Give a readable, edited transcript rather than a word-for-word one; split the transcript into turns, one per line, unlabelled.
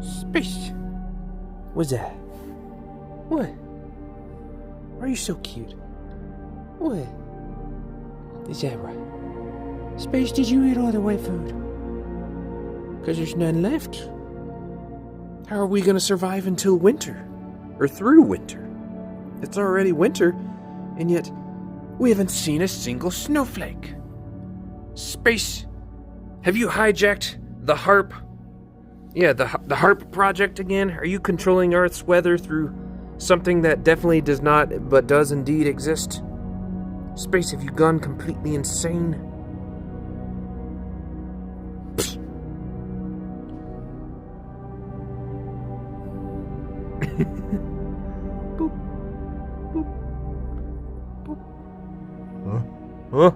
Space. What's that? What? Why are you so cute? What? Is that right? Space, did you eat all the white food? 'Cause there's none left. How are we gonna survive until winter? Or through winter? It's already winter, and yet we haven't seen a single snowflake. Space, have you hijacked the HAARP? Yeah, the HAARP project again? Are you controlling Earth's weather through something that definitely does not, but does indeed exist? Space, have you gone completely insane? Boop. Boop. Boop. Huh?